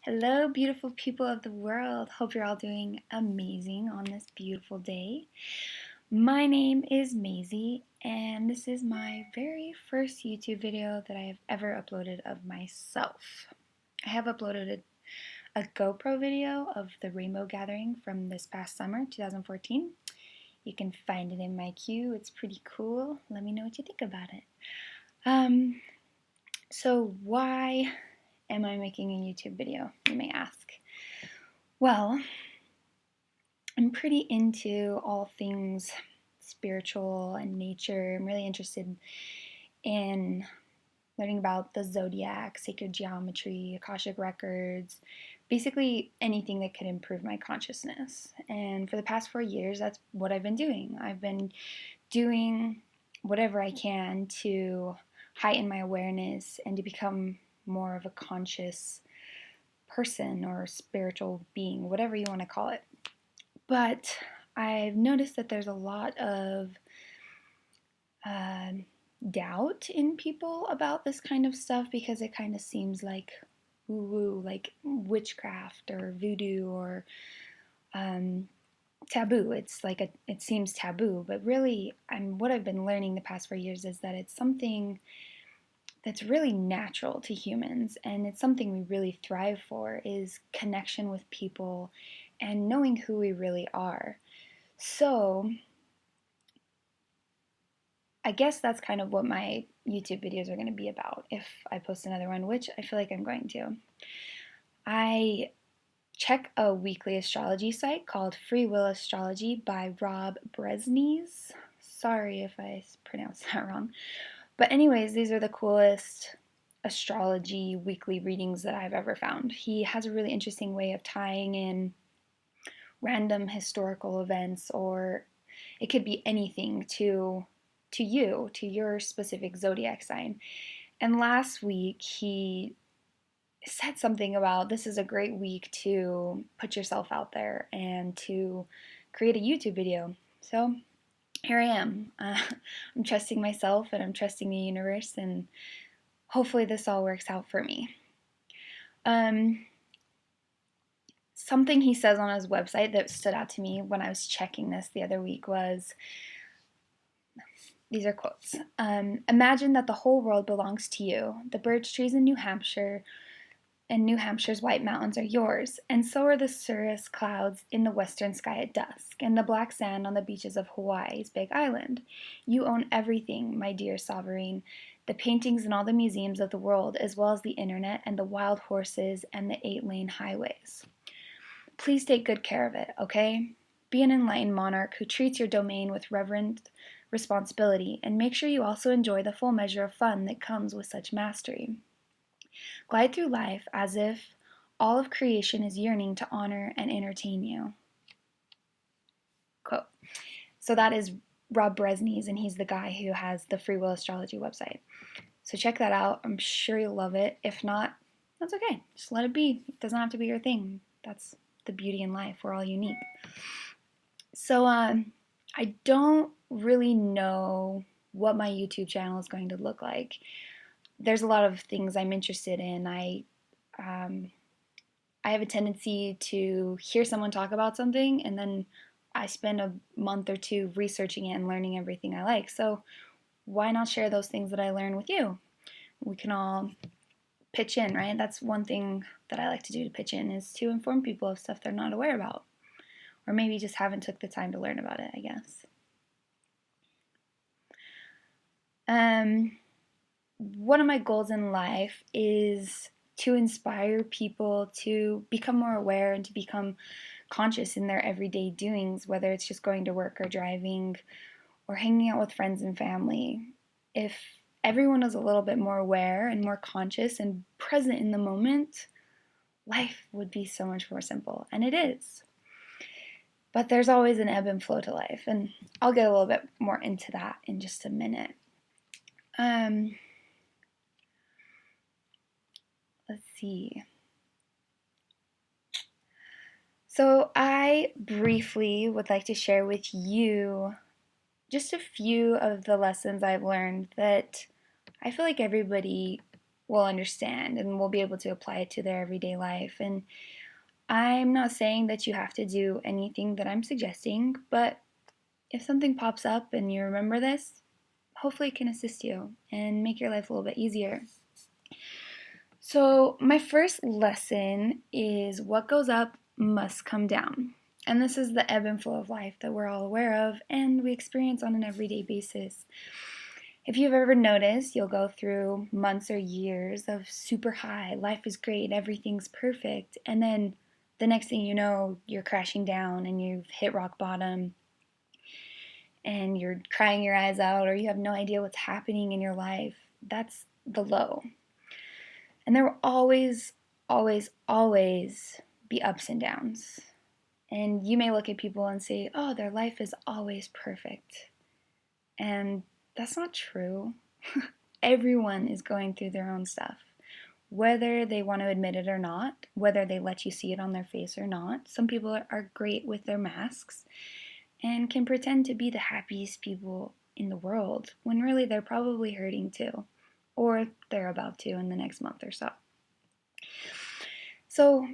Hello, beautiful people of the world. Hope you're all doing amazing on this beautiful day. My name is Maisie, and this is my very first YouTube video that I have ever uploaded of myself. I have uploaded a GoPro video of the rainbow gathering from this past summer, 2014. You can find it in my queue. It's pretty cool. Let me know what you think about it. So why am I making a YouTube video, you may ask? Well, I'm pretty into all things spiritual and nature. I'm really interested in learning about the zodiac, sacred geometry, Akashic records, basically anything that could improve my consciousness. And for the past 4 years, that's what I've been doing. I've been doing whatever I can to heighten my awareness and to become more of a conscious person or spiritual being, whatever you want to call it. But I've noticed that there's a lot of uh, doubt in people about this kind of stuff because it kind of seems like woo-woo, like witchcraft or voodoo or taboo. It's like it seems taboo, but really, what I've been learning the past 4 years is that it's something that's really natural to humans, and it's something we really thrive for, is connection with people and knowing who we really are. So I guess that's kind of what my YouTube videos are going to be about if I post another one, which I feel like I'm going to. I check a weekly astrology site called Freewill Astrology by Rob Bresnes. Sorry if I pronounced that wrong. But anyways, these are the coolest astrology weekly readings that I've ever found. He has a really interesting way of tying in random historical events, or it could be anything, to you, to your specific zodiac sign. And last week he said something about this is a great week to put yourself out there and to create a YouTube video. So here I am. I'm trusting myself and I'm trusting the universe, and hopefully this all works out for me. Something he says on his website that stood out to me when I was checking this the other week was, these are quotes. Imagine that the whole world belongs to you. The birch trees in New Hampshire and New Hampshire's White Mountains are yours, and so are the cirrus clouds in the western sky at dusk, and the black sand on the beaches of Hawaii's Big Island. You own everything, my dear sovereign, the paintings in all the museums of the world, as well as the internet and the wild horses and the 8-lane highways. Please take good care of it, okay? Be an enlightened monarch who treats your domain with reverent responsibility, and make sure you also enjoy the full measure of fun that comes with such mastery. Glide through life as if all of creation is yearning to honor and entertain you. Quote. So that is Rob Bresnes, and he's the guy who has the Free Will Astrology website. So check that out. I'm sure you'll love it. If not, that's okay. Just let it be. It doesn't have to be your thing. That's the beauty in life. We're all unique. So I don't really know what my YouTube channel is going to look like. There's a lot of things I'm interested in. I have a tendency to hear someone talk about something, and then I spend a month or two researching it and learning everything I like. So why not share those things that I learn with you? We can all pitch in, right? That's one thing that I like to do, to pitch in, is to inform people of stuff they're not aware about, or maybe just haven't took the time to learn about it, I guess. One of my goals in life is to inspire people to become more aware and to become conscious in their everyday doings, whether it's just going to work or driving or hanging out with friends and family. If everyone is a little bit more aware and more conscious and present in the moment, life would be so much more simple, and it is. But there's always an ebb and flow to life, and I'll get a little bit more into that in just a minute. Let's see. So I briefly would like to share with you just a few of the lessons I've learned that I feel like everybody will understand and will be able to apply it to their everyday life. And I'm not saying that you have to do anything that I'm suggesting, but if something pops up and you remember this, hopefully it can assist you and make your life a little bit easier. So my first lesson is what goes up must come down. And this is the ebb and flow of life that we're all aware of and we experience on an everyday basis. If you've ever noticed, you'll go through months or years of super high, life is great, everything's perfect, and then the next thing you know, you're crashing down and you've hit rock bottom and you're crying your eyes out or you have no idea what's happening in your life. That's the low. And there will always, always, always be ups and downs. And you may look at people and say, oh, their life is always perfect. And that's not true. Everyone is going through their own stuff. Whether they want to admit it or not, whether they let you see it on their face or not. Some people are great with their masks and can pretend to be the happiest people in the world when really they're probably hurting too, or they're about to in the next month or so. So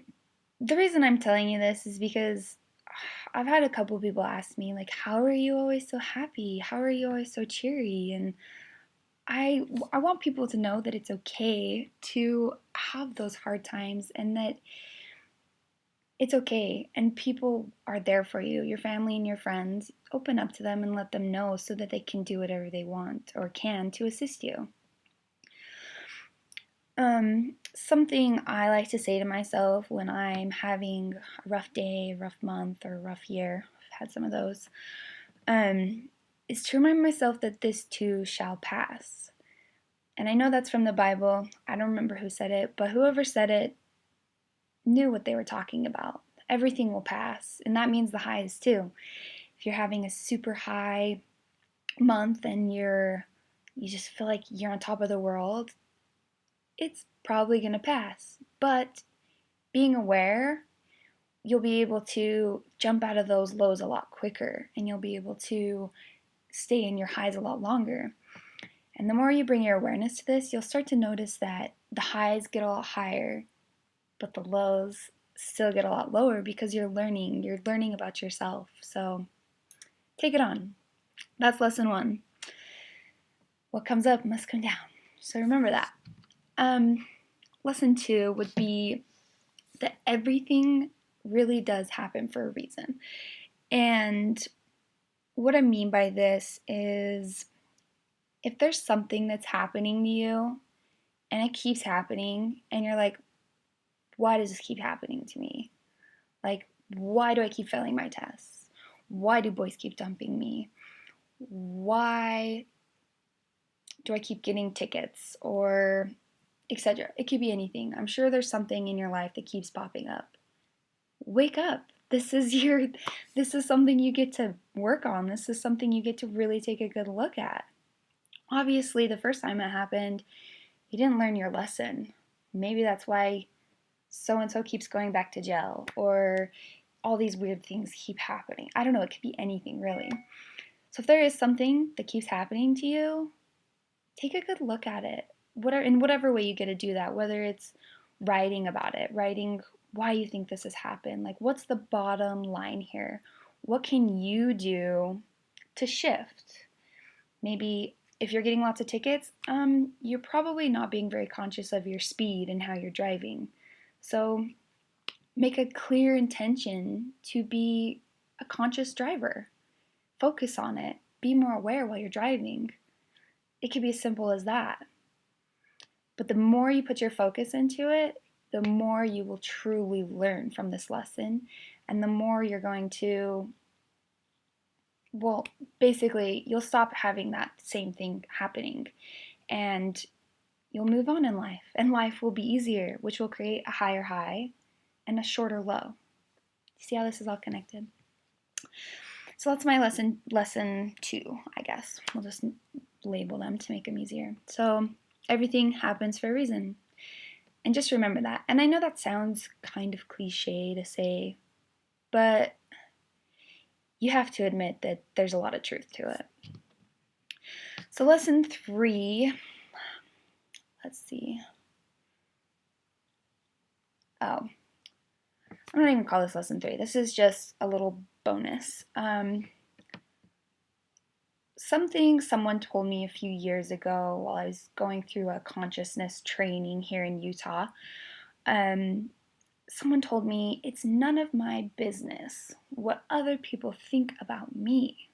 the reason I'm telling you this is because I've had a couple people ask me, like, how are you always so happy? How are you always so cheery? And I want people to know that it's okay to have those hard times and that it's okay and people are there for you, your family and your friends. Open up to them and let them know so that they can do whatever they want or can to assist you. Something I like to say to myself when I'm having a rough day, rough month, or rough year, I've had some of those, is to remind myself that this too shall pass. And I know that's from the Bible. I don't remember who said it, but whoever said it knew what they were talking about. Everything will pass, and that means the highs too. If you're having a super high month and you just feel like you're on top of the world, it's probably going to pass. But being aware, you'll be able to jump out of those lows a lot quicker, and you'll be able to stay in your highs a lot longer. And the more you bring your awareness to this, you'll start to notice that the highs get a lot higher, but the lows still get a lot lower because you're learning about yourself. So take it on. That's lesson 1. What comes up must come down. So remember that. Lesson 2 would be that everything really does happen for a reason. And what I mean by this is if there's something that's happening to you and it keeps happening and you're like, why does this keep happening to me? Like, why do I keep failing my tests? Why do boys keep dumping me? Why do I keep getting tickets or etc.? It could be anything. I'm sure there's something in your life that keeps popping up. Wake up. This is something you get to work on. This is something you get to really take a good look at. Obviously, the first time it happened, you didn't learn your lesson. Maybe that's why so-and-so keeps going back to jail, or all these weird things keep happening. I don't know, it could be anything really. So if there is something that keeps happening to you, take a good look at it. In whatever way you get to do that, whether it's writing about it, writing why you think this has happened, like what's the bottom line here? What can you do to shift? Maybe if you're getting lots of tickets, you're probably not being very conscious of your speed and how you're driving. So make a clear intention to be a conscious driver. Focus on it. Be more aware while you're driving. It could be as simple as that. But the more you put your focus into it, the more you will truly learn from this lesson, and the more you're going to, well, basically, you'll stop having that same thing happening, and you'll move on in life, and life will be easier, which will create a higher high and a shorter low. See how this is all connected? So that's my lesson 2, I guess. We'll just label them to make them easier. So everything happens for a reason. And just remember that. And I know that sounds kind of cliche to say, but you have to admit that there's a lot of truth to it. So lesson 3, let's see. Oh, I'm not even call this lesson 3. This is just a little bonus. Something someone told me a few years ago while I was going through a consciousness training here in Utah. Someone told me it's none of my business what other people think about me.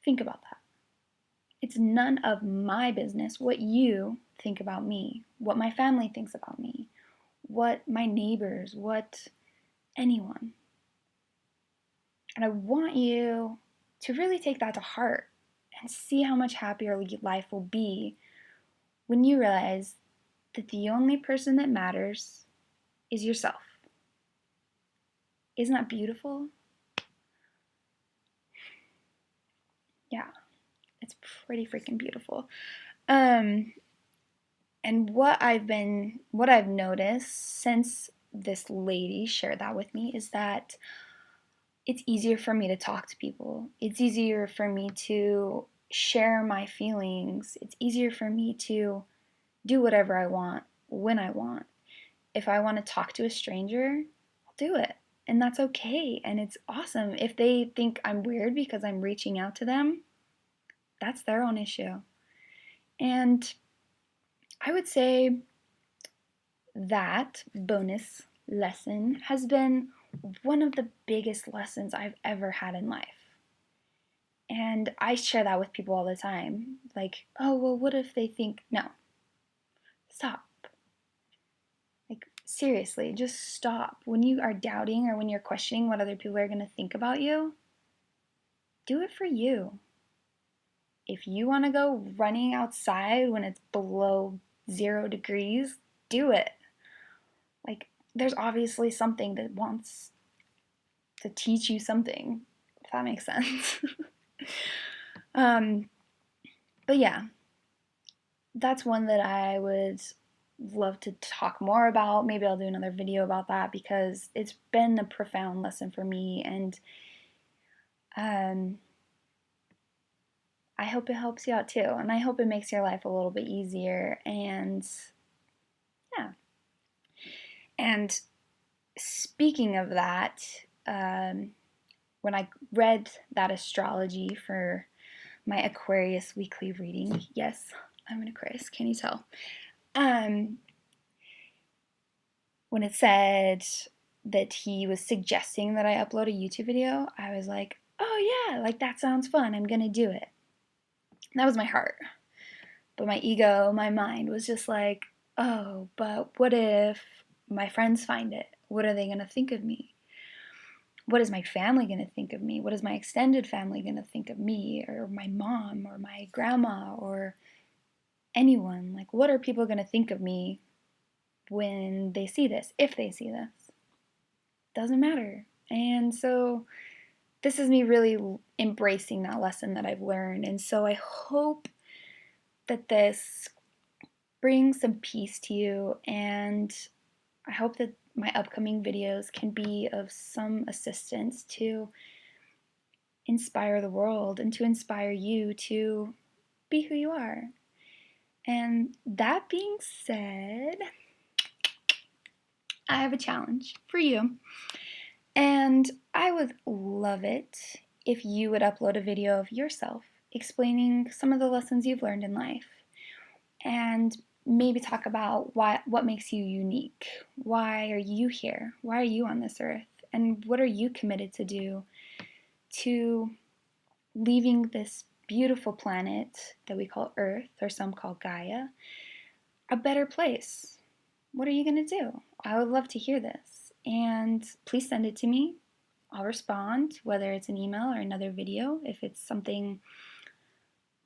Think about that. It's none of my business what you think about me, what my family thinks about me, what my neighbors, what anyone. And I want you to really take that to heart and see how much happier life will be when you realize that the only person that matters is yourself. Isn't that beautiful? Yeah, it's pretty freaking beautiful. And what I've noticed since this lady shared that with me is that it's easier for me to talk to people. It's easier for me to share my feelings. It's easier for me to do whatever I want when I want. If I want to talk to a stranger, I'll do it. And that's okay. And it's awesome. If they think I'm weird because I'm reaching out to them, that's their own issue. And I would say that bonus lesson has been one of the biggest lessons I've ever had in life. And I share that with people all the time. Like, oh, well, what if they think, no, stop. Like, seriously, just stop. When you are doubting or when you're questioning what other people are going to think about you, do it for you. If you want to go running outside when it's below 0 degrees, do it. Like, there's obviously something that wants to teach you something, if that makes sense. But yeah, that's one that I would love to talk more about. Maybe I'll do another video about that because it's been a profound lesson for me, and I hope it helps you out too, and I hope it makes your life a little bit easier. And yeah. And speaking of that, when I read that astrology for my Aquarius weekly reading, yes, I'm an Aquarius, can you tell? When it said that he was suggesting that I upload a YouTube video, I was like, oh yeah, like that sounds fun, I'm gonna do it. And that was my heart. But my ego, my mind was just like, oh, but what if my friends find it? What are they gonna think of me? What is my family going to think of me? What is my extended family going to think of me, or my mom, or my grandma, or anyone? Like, what are people going to think of me when they see this, if they see this? Doesn't matter. And so this is me really embracing that lesson that I've learned. And so I hope that this brings some peace to you, and I hope that my upcoming videos can be of some assistance to inspire the world and to inspire you to be who you are. And that being said, I have a challenge for you. And I would love it if you would upload a video of yourself explaining some of the lessons you've learned in life, and maybe talk about what makes you unique. Why are you here? Why are you on this earth? And what are you committed to do to leaving this beautiful planet that we call Earth, or some call Gaia, a better place? What are you going to do? I would love to hear this. And please send it to me. I'll respond, whether it's an email or another video. If it's something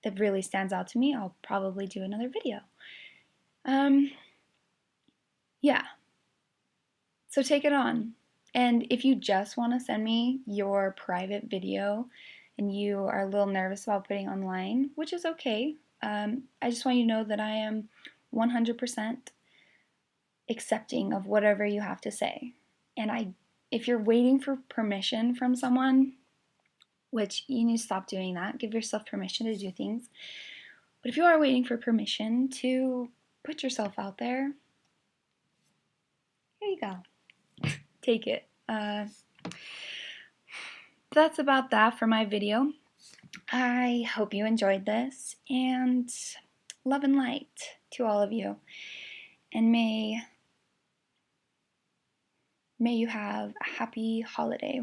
that really stands out to me, I'll probably do another video. Yeah. So take it on. And if you just want to send me your private video and you are a little nervous about putting online, which is okay, I just want you to know that I am 100% accepting of whatever you have to say. And if you're waiting for permission from someone, which you need to stop doing that, give yourself permission to do things. But if you are waiting for permission to put yourself out there, Here you go. Take it. That's about that for my video. I hope you enjoyed this, and love and light to all of you. And may you have a happy holiday,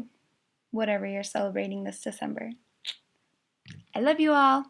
whatever you're celebrating this December. I love you all.